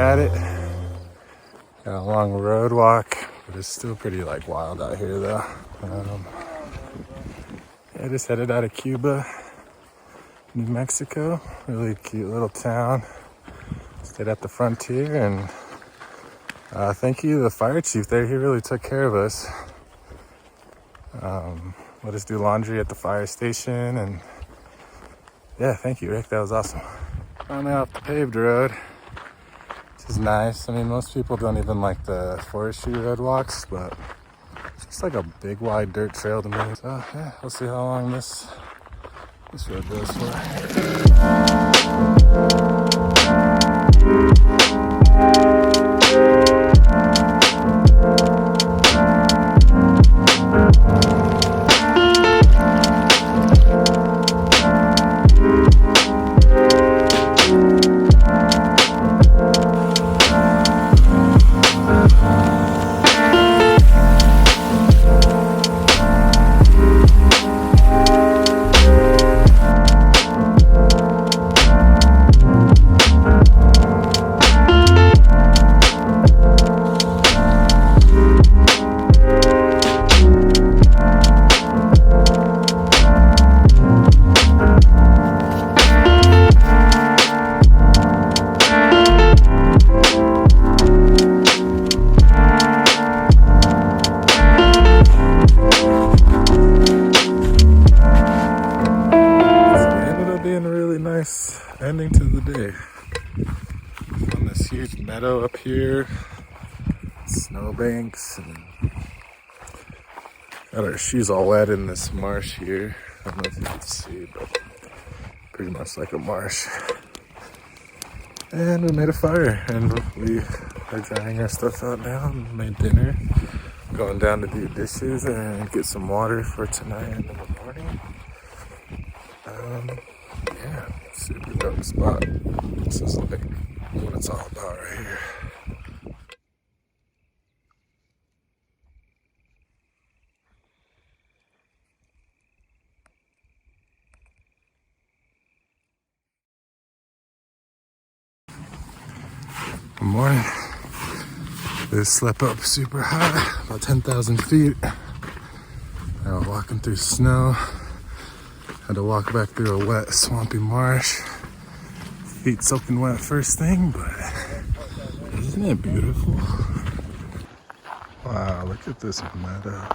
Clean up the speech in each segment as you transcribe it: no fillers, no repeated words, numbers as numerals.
at it. Got a long road walk, but it's still pretty like wild out here though. I just headed out of Cuba, New Mexico. Really cute little town. Stayed at the frontier, and thank you to the fire chief there. He really took care of us. Let us do laundry at the fire station, and yeah, thank you, Rick. That was awesome. Finally off the paved road, which is nice. I mean, most people don't even like the forestry road walks, but it's just like a big wide dirt trail to me. So yeah, we'll see how long this road goes for. Ending to the day. On this huge meadow up here, snowbanks, and got our shoes all wet in this marsh here. I don't know if you can see, but pretty much like a marsh. And we made a fire, and we are drying our stuff out now and made dinner. Going down to do dishes and get some water for tonight and in the morning. Yeah, super dope spot. This is like what it's all about right here. Good morning. They slept up super high, about 10,000 feet. Now we're walking through snow. Had to walk back through a wet, swampy marsh. Feet soaking wet first thing, but isn't it beautiful? Wow, look at this meadow.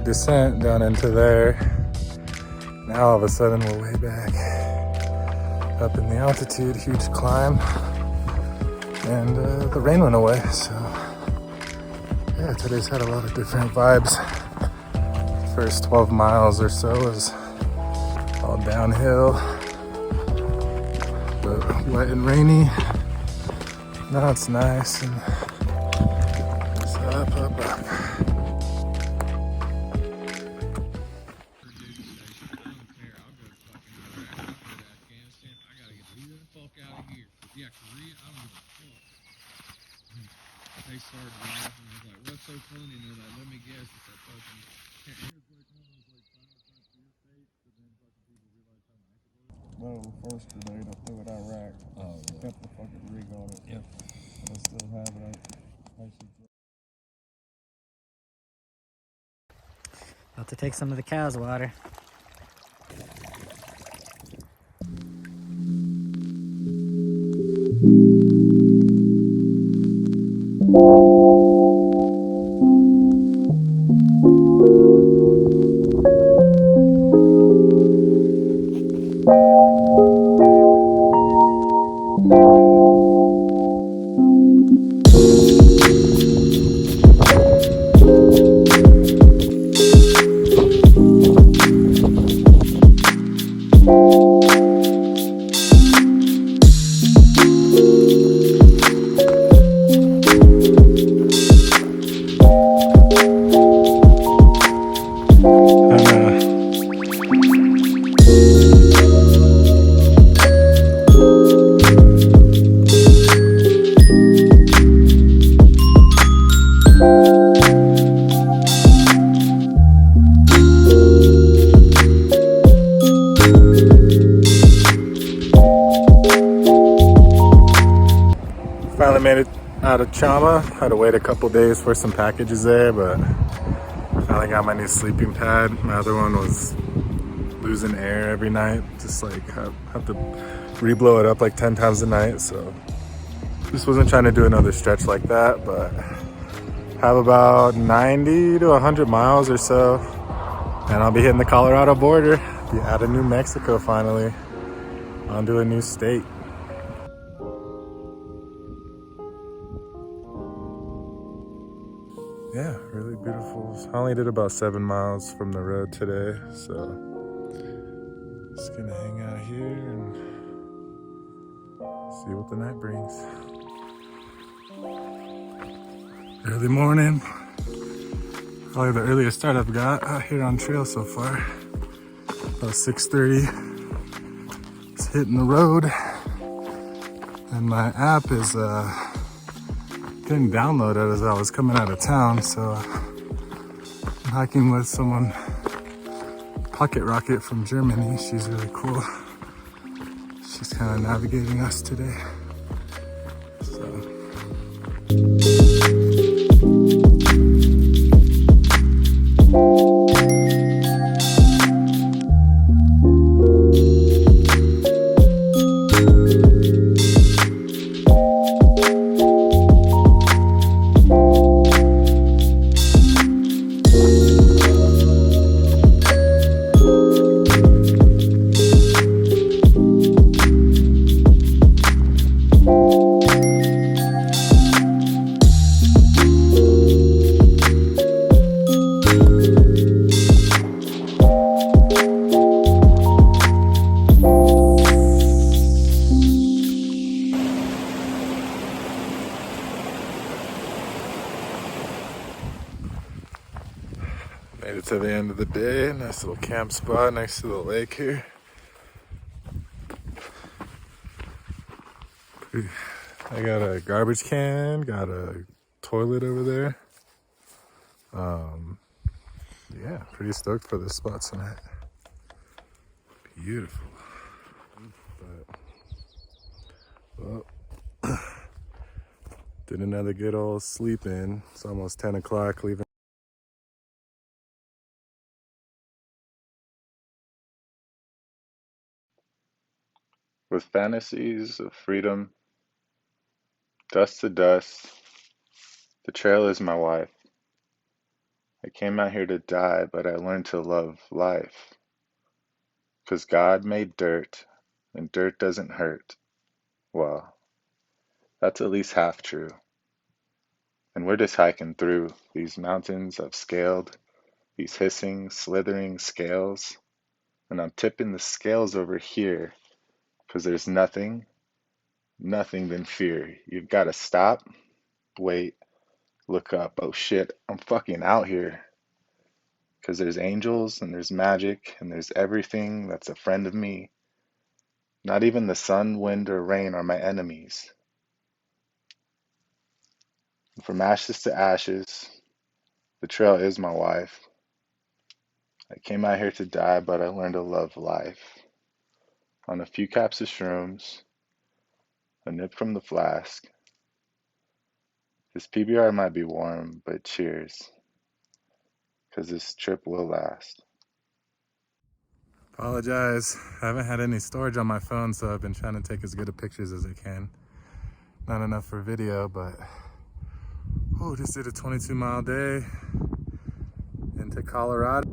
Descent down into there. Now all of a sudden we're way back up in the altitude, huge climb, and the rain went away. So yeah, today's had a lot of different vibes. First 12 miles or so was all downhill, but wet and rainy. Now it's nice and it's up, up, up. They started laughing. I was like, what's so funny? And they're like, let me guess. It's that fucking... No, first grenade, I threw it out rack. Oh, yeah. Kept the fucking rig on it. Yep. And I still have it. About to take some of the cow's water. out of Chama. Had to wait a couple days for some packages there, but finally got my new sleeping pad. My other one was losing air every night. Just like have to re-blow it up like 10 times a night. So just wasn't trying to do another stretch like that, but have about 90 to 100 miles or so. And I'll be hitting the Colorado border. Be out of New Mexico finally. Onto a new state. Yeah, really beautiful. I only did about 7 miles from the road today, so just gonna hang out here and see what the night brings. Early morning. Probably the earliest start I've got out here on trail so far. About 6:30. Just hitting the road. And my app is didn't download it as I was coming out of town, so I'm hiking with someone, Pocket Rocket from Germany. She's really cool. She's kind of navigating us today. So. Made it to the end of the day. Nice little camp spot next to the lake here. I got a garbage can, got a toilet over there. Yeah, pretty stoked for this spot tonight. Beautiful. But, well, did another good old sleep in. It's almost 10 o'clock, leaving. With fantasies of freedom, dust to dust, the trail is my wife. I came out here to die, but I learned to love life. 'Cause God made dirt, and dirt doesn't hurt. Well, that's at least half true. And we're just hiking through these mountains I've scaled, these hissing, slithering scales. And I'm tipping the scales over here, 'cause there's nothing than fear. You've got to stop, wait, look up. Oh shit, I'm fucking out here. 'Cause there's angels and there's magic and there's everything that's a friend of me. Not even the sun, wind, or rain are my enemies. And from ashes to ashes, the trail is my wife. I came out here to die, but I learned to love life. On a few caps of shrooms, a nip from the flask. This PBR might be warm, but cheers. 'Cause this trip will last. Apologize. I haven't had any storage on my phone, so I've been trying to take as good of pictures as I can. Not enough for video, but just did a 22-mile day into Colorado.